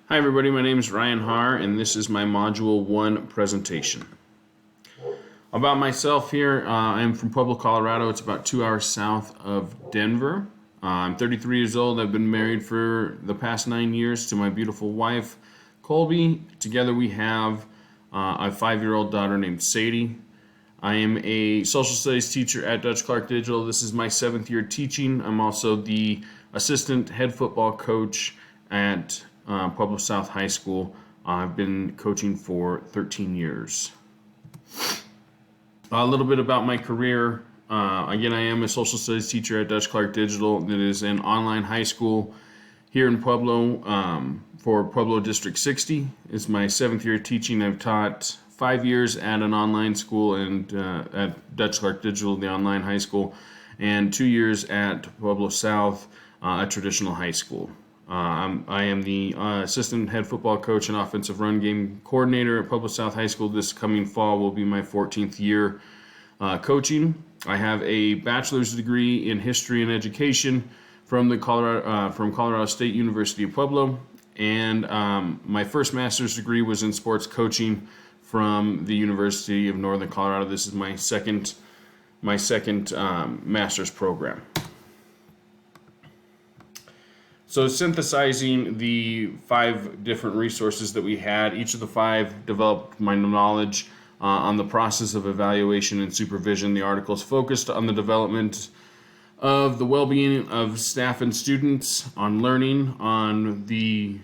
Hi everybody, my name is Ryan Haar and this is my Module 1 presentation. About myself here, I'm from Pueblo, Colorado. It's about 2 hours south of Denver. I'm 33 years old. I've been married for the past 9 years to my beautiful wife, Colby. Together we have a 5-year-old daughter named Sadie. I am a social studies teacher at Dutch Clark Digital. This is my 7th year teaching. I'm also the assistant head football coach at Pueblo South High School. I've been coaching for 13 years. A little bit about my career. Again, I am a social studies teacher at Dutch Clark Digital. That is an online high school here in Pueblo for Pueblo District 60. It's my 7th year teaching. I've taught 5 years at an online school and at Dutch Clark Digital, the online high school, and 2 years at Pueblo South, a traditional high school. I am the assistant head football coach and offensive run game coordinator at Pueblo South High School. This coming fall will be my 14th year coaching. I have a bachelor's degree in history and education from Colorado State University of Pueblo, and my first master's degree was in sports coaching from the University of Northern Colorado. This is my second master's program. So synthesizing the 5 different resources that we had, each of the 5 developed my knowledge on the process of evaluation and supervision. The articles focused on the development of the well-being of staff and students, on learning, on the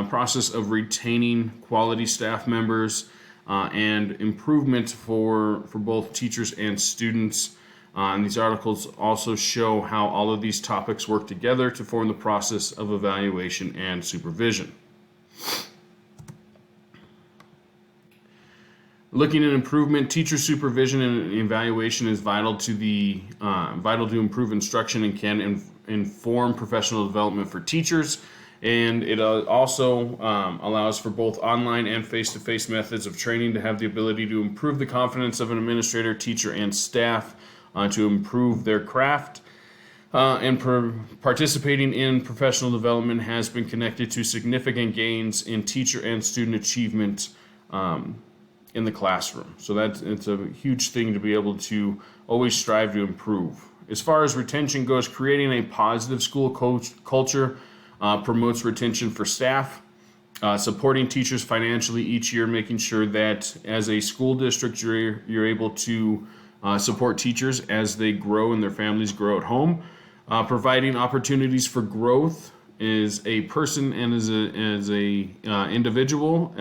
process of retaining quality staff members, and improvement for both teachers and students. And these articles also show how all of these topics work together to form the process of evaluation and supervision. Looking at improvement, teacher supervision and evaluation is vital to improve instruction and can inform professional development for teachers. And it also allows for both online and face-to-face methods of training to have the ability to improve the confidence of an administrator, teacher, and staff to improve their craft. Participating in professional development has been connected to significant gains in teacher and student achievement in the classroom. So it's a huge thing to be able to always strive to improve. As far as retention goes, creating a positive school culture promotes retention for staff. Supporting teachers financially each year, making sure that as a school district you're able to support teachers as they grow and their families grow at home. Providing opportunities for growth as a person and as a individual.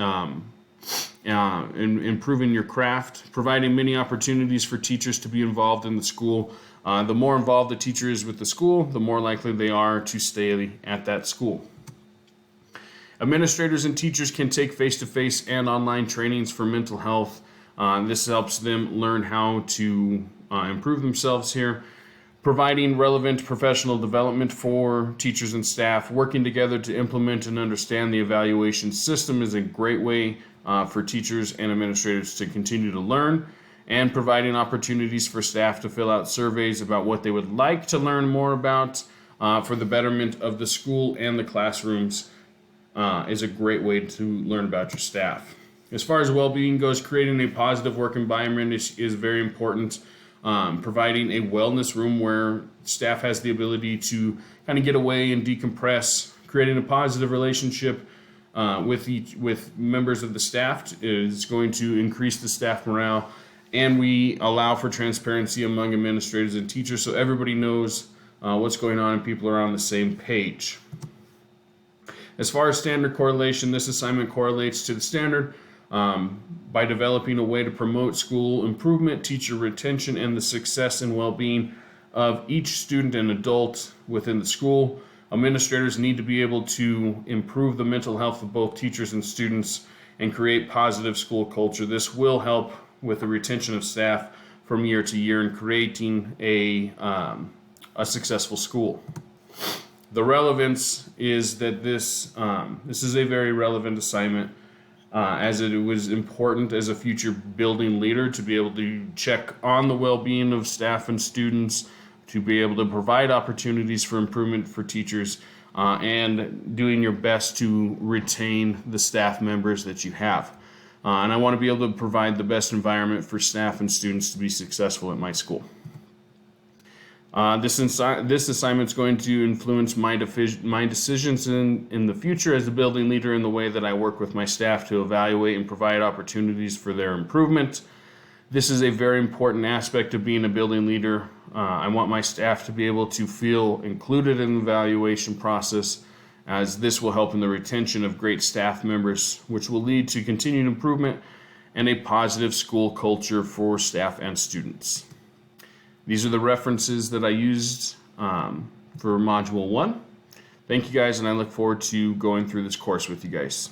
Improving your craft. Providing many opportunities for teachers to be involved in the school. The more involved the teacher is with the school, the more likely they are to stay at that school. Administrators and teachers can take face-to-face and online trainings for mental health. This helps them learn how to improve themselves here. Providing relevant professional development for teachers and staff. Working together to implement and understand the evaluation system is a great way for teachers and administrators to continue to learn. And providing opportunities for staff to fill out surveys about what they would like to learn more about for the betterment of the school and the classrooms is a great way to learn about your staff. As far as well-being goes, creating a positive work environment is very important. Providing a wellness room where staff has the ability to kind of get away and decompress. Creating a positive relationship with members of the staff is going to increase the staff morale. And we allow for transparency among administrators and teachers so everybody knows what's going on and people are on the same page. As far as standard correlation, this assignment correlates to the standard by developing a way to promote school improvement, teacher retention, and the success and well-being of each student and adult within the school. Administrators need to be able to improve the mental health of both teachers and students and create positive school culture. This will help with the retention of staff from year to year and creating a successful school. The relevance is that this is a very relevant assignment as it was important as a future building leader to be able to check on the well-being of staff and students, to be able to provide opportunities for improvement for teachers, and doing your best to retain the staff members that you have. And I want to be able to provide the best environment for staff and students to be successful at my school. This assignment is going to influence my decisions in the future as a building leader in the way that I work with my staff to evaluate and provide opportunities for their improvement. This is a very important aspect of being a building leader. I want my staff to be able to feel included in the evaluation process, as this will help in the retention of great staff members, which will lead to continued improvement and a positive school culture for staff and students. These are the references that I used for Module 1. Thank you guys, and I look forward to going through this course with you guys.